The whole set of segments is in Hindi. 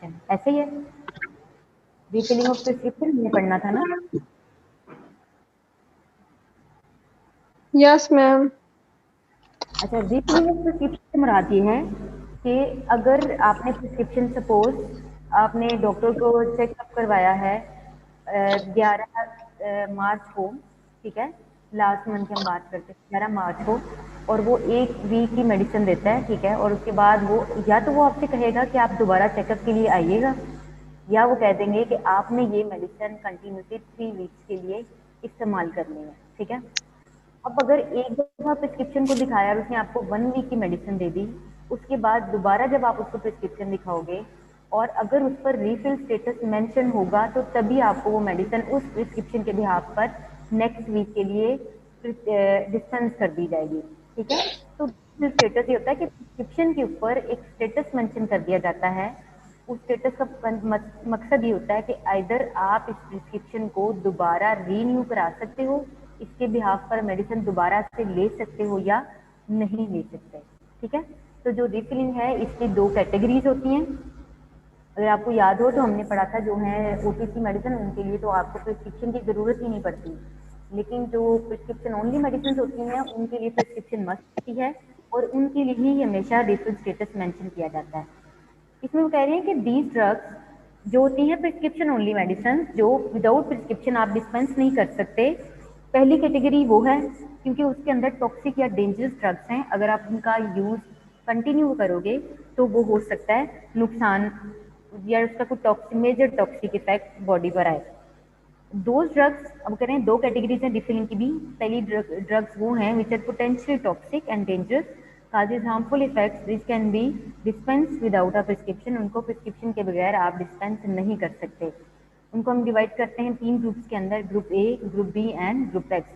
ऐसे ही है, रिफिलिंग ऑफ प्रिस्क्रिप्शन में पढ़ना था ना। Yes ma'am. अच्छा, रिफिलिंग ऑफ प्रिस्क्रिप्शन से मुराद ये है कि अगर आपने प्रिस्क्रिप्शन, सपोज आपने डॉक्टर को चेकअप करवाया है 11 मार्च को, ठीक है, लास्ट मंथ की हम बात करते हैं, 11 मार्च को, और वो 1 वीक की मेडिसिन देता है, ठीक है, और उसके बाद वो या तो वो आपसे कहेगा कि आप दोबारा चेकअप के लिए आइएगा, या वो कह देंगे कि आपने ये मेडिसिन कंटिन्यूसली 3 वीक्स के लिए इस्तेमाल करनी है, ठीक है। अब अगर एक दफा प्रिस्क्रिप्शन को दिखाया और उसने आपको 1 वीक की मेडिसिन दे दी, उसके बाद दोबारा जब आप उसको प्रिस्क्रिप्शन दिखाओगे और अगर उस पर रीफिल स्टेटस मेंशन होगा, तो तभी आपको वो मेडिसिन उस प्रिस्क्रिप्शन के बिहाफ पर नेक्स्ट वीक के लिए डिस्पेंस कर दी जाएगी, ठीक है। तो स्टेटस ये होता है कि प्रिस्क्रिप्शन के ऊपर एक स्टेटस मेंशन कर दिया जाता है। उस स्टेटस का मकसद ये होता है कि आइदर आप इस प्रिस्क्रिप्शन को दोबारा रीन्यू करा सकते हो, इसके बिहाफ पर मेडिसिन दोबारा से ले सकते हो, या नहीं ले सकते, ठीक है। तो जो रिफिलिंग है इसकी 2 कैटेगरीज होती हैं। अगर आपको याद हो तो हमने पढ़ा था, जो है ओटीसी मेडिसिन, उनके लिए तो आपको प्रिस्क्रिप्शन की ज़रूरत ही नहीं पड़ती, लेकिन जो प्रिस्क्रिप्शन ओनली मेडिसिन होती हैं उनके लिए प्रिस्क्रिप्शन मस्ट होती है, और उनके लिए ही हमेशा रिफिल स्टेटस मेंशन किया जाता है। इसमें वो कह रही हैं कि दीज ड्रग्स जो होती हैं प्रिस्क्रिप्शन ओनली मेडिसिन, जो विदाउट प्रिस्क्रिप्शन आप डिस्पेंस नहीं कर सकते, पहली कैटेगरी वो है क्योंकि उसके अंदर टॉक्सिक या डेंजरस ड्रग्स हैं, अगर आप उनका यूज़ कंटिन्यू करोगे तो वो हो सकता है नुकसान, या उसका कोई मेजर टॉक्सिक इफेक्ट बॉडी पर आए। दो ड्रग्स, अब करें 2 कैटेगरीज हैं रिफिलिंग की भी। पहली ड्रग्स वो हैं which are potentially toxic and dangerous causes harmful effects which can be dispense without a prescription, उनको प्रिस्क्रिप्शन के बगैर आप डिस्पेंस नहीं कर सकते। उनको हम डिवाइड करते हैं 3 ग्रुप्स के अंदर, group A, group B and group X.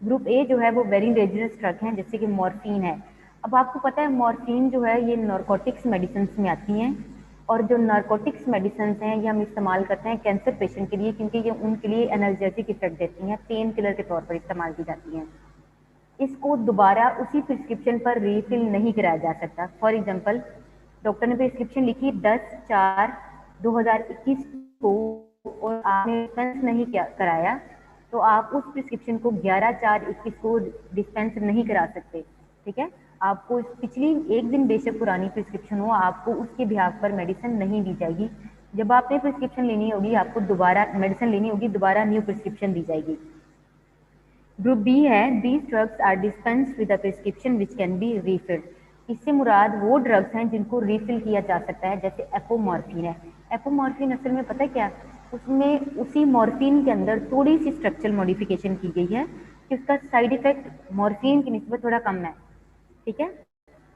Group A जो है वो वेरी डेंजरस ड्रग हैं, जैसे कि मॉर्फिन है। अब आपको पता है मॉर्फिन जो है ये नारकोटिक्स मेडिसिन में आती हैं, और जो नारकोटिक्स मेडिसिन हैं ये हम इस्तेमाल करते हैं कैंसर पेशेंट के लिए, क्योंकि ये उनके लिए एनर्जेटिक इफेक्ट देती हैं, पेन किलर के तौर पर इस्तेमाल की जाती हैं। इसको दोबारा उसी प्रिस्क्रिप्शन पर रीफिल नहीं कराया जा सकता। फॉर एग्जांपल, डॉक्टर ने प्रिस्क्रिप्शन लिखी 10/4/2021 को और आपने डिस्पेंस नहीं कराया, तो आप उस प्रिस्क्रिप्शन को 11/4/21 को डिस्पेंस नहीं करा सकते, ठीक है। आपको पिछली एक दिन बेशक पुरानी प्रिस्क्रिप्शन हो, आपको उसके बिहाफ पर मेडिसिन नहीं दी जाएगी। जब आपने प्रिस्क्रिप्शन लेनी होगी, आपको दोबारा मेडिसिन लेनी होगी, दोबारा न्यू प्रिस्क्रिप्शन दी जाएगी। ग्रुप बी है, these drugs are dispense with a prescription which can be refilled. इससे मुराद वो ड्रग्स हैं जिनको रीफिल किया जा सकता है, जैसे एपोमॉर्फिन है। एपोमॉर्फिन असल में पता है क्या, उसमें उसी मॉर्फिन के अंदर थोड़ी सी स्ट्रक्चरल मॉडिफिकेशन की गई है कि उसका साइड इफेक्ट मॉर्फिन की निस्बत थोड़ा कम है, ठीक है।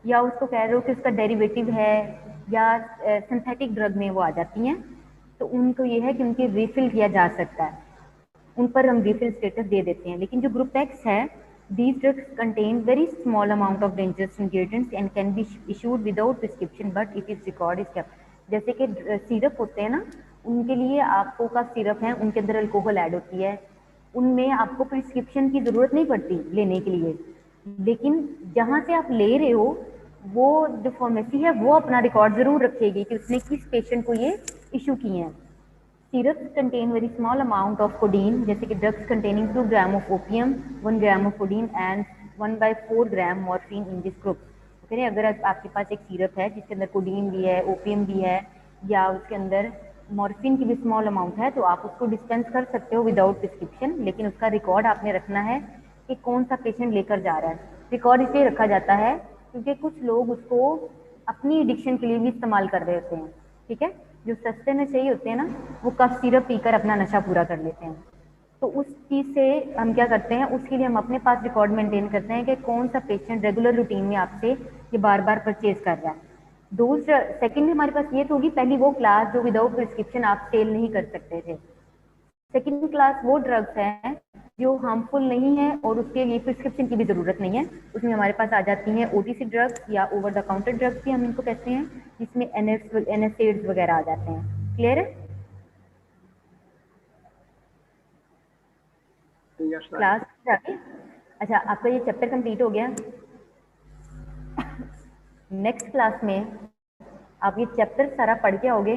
या उसको कह रहे हो कि उसका डेरिवेटिव है, या सिंथेटिक ड्रग में वो आ जाती हैं, तो उनको ये है कि उनकी रिफिल किया जा सकता है, उन पर हम रिफिल स्टेटस दे देते हैं। लेकिन जो ग्रुप एक्स है, these drugs contain very small amount of dangerous ingredients and can be issued without prescription but it is record is kept. जैसे कि सिरप होते हैं ना, उनके लिए आपको का सिरप है, उनके अंदर अल्कोहल ऐड होती है, उनमें आपको प्रिस्क्रिप्शन की ज़रूरत नहीं पड़ती लेने के लिए, लेकिन जहाँ से आप ले रहे हो वो जो फार्मेसी है वो अपना रिकॉर्ड ज़रूर रखेगी कि उसने किस पेशेंट को ये इशू किए हैं। Syrups contain very small amount of codeine, जैसे कि drugs containing 2 gram of opium, 1 gram of codeine and 1/4 gram morphine in this group। तो अगर आपके पास एक सिरप है जिसके अंदर कोडीन भी है, ओपियम भी है, या उसके अंदर मॉर्फिन की भी स्मॉल अमाउंट है, तो आप उसको डिस्पेंस कर सकते हो विदाउट प्रिस्क्रिप्शन, लेकिन उसका रिकॉर्ड आपने रखना है कि कौन सा पेशेंट लेकर जा रहा है। रिकॉर्ड इसलिए रखा जाता है क्योंकि कुछ लोग उसको अपनी एडिक्शन के लिए भी इस्तेमाल कर रहे होते हैं, ठीक है। जो सस्ते में चाहिए होते हैं ना, वो कफ सिरप पीकर अपना नशा पूरा कर लेते हैं। तो उस चीज़ से हम क्या करते हैं, उसके लिए हम अपने पास रिकॉर्ड मेंटेन करते हैं कि कौन सा पेशेंट रेगुलर रूटीन में आपसे ये बार बार परचेज कर रहा है। दूसरा, सेकेंड हमारे पास ये तो होगी पहली वो क्लास जो विदाउट प्रिस्क्रिप्शन आप सेल नहीं कर सकते थे। सेकेंड क्लास वो ड्रग्स हैं जो हार्मफुल नहीं है और उसके लिए प्रिस्क्रिप्शन की भी ज़रूरत नहीं है। उसमें हमारे पास आ जाती हैं ओटीसी ड्रग्स या ओवर द काउंटर ड्रग्स भी हम इनको कहते हैं, जिसमें एनएसएड्स वगैरह आ जाते हैं। क्लियर है? क्लास जाके, अच्छा आपका ये चैप्टर कंप्लीट हो गया। नेक्स्ट क्लास में आप ये चैप्टर सारा पढ़ के आओगे।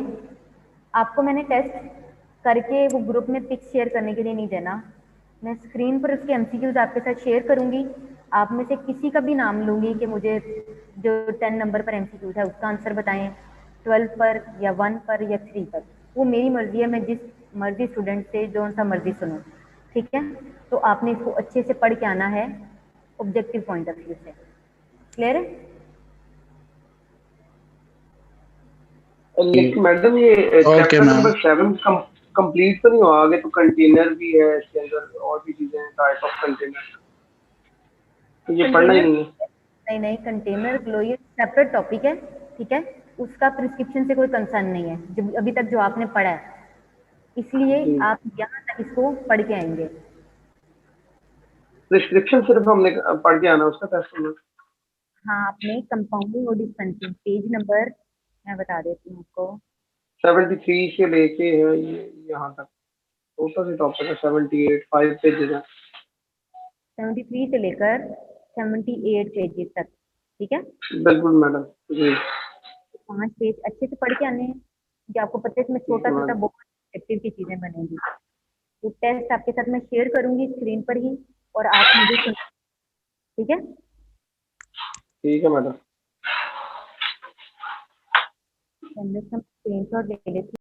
आपको मैंने टेस्ट करके वो ग्रुप में पिक शेयर करने के लिए नहीं देना। मैं स्क्रीन पर उसके एमसीक्यूज आपके साथ शेयर करूंगी। आप में से किसी का भी नाम लूंगी कि मुझे जो 10 नंबर पर एमसीक्यूज है उसका आंसर बताएं, 12 पर या 1 पर या 3 पर। वो मेरी मर्जी है, मैं जिस मर्जी स्टूडेंट से जो सा मर्जी सुनूं, ठीक है। तो आपने इसको अच्छे से पढ़ के आना है ऑब्जेक्टिव पॉइंट ऑफ व्यू से। क्लियर है? लेकिन मैडम ये okay chapter ma'am. Number 7 complete तो नहीं हुआ, आगे तो कंटेनर भी है इसके अंदर और भी चीजें हैं, टाइप ऑफ कंटेनर, तो ये पढ़ना ही कंटेनर नहीं है। नहीं, कंटेनर फ्लो ये सेपरेट टॉपिक है, ठीक है। उसका प्रिस्क्रिप्शन से कोई कंसर्न नहीं है, जो अभी तक जो आपने पढ़ा है, इसलिए जी, आप यहाँ तक इसको पढ़ के आएंगे। प्रिस्क्रिप्शन सिर्फ हमने पढ़ के आना उसका टेस्ट में। हाँ, आपने कंपाउंडिंग और डिस्पेंसिंग पेज नंबर मैं बता देती हूँ आपको। 73 से लेके है ये यहाँ तक टोटल टॉपिक है 78, 5 पेजेस है। 73 से लेकर 78 पेजेस तक, ठीक है। बिल्कुल मैडम जी। 5 पेज अच्छे से पढ़ के आने हैं, क्योंकि आपको पता है इसमें ठीक छोटा है छोटा मैडम। बहुत ऑब्जेक्टिव की चीजें बनेंगी। तो टेस्ट आपके साथ मैं शेयर करूंगी स्क्रीन पर ही, और आप मुझे सुन, ठीक है। ठीक है मैडम। स्क्रीन शॉट ले लेती हूँ।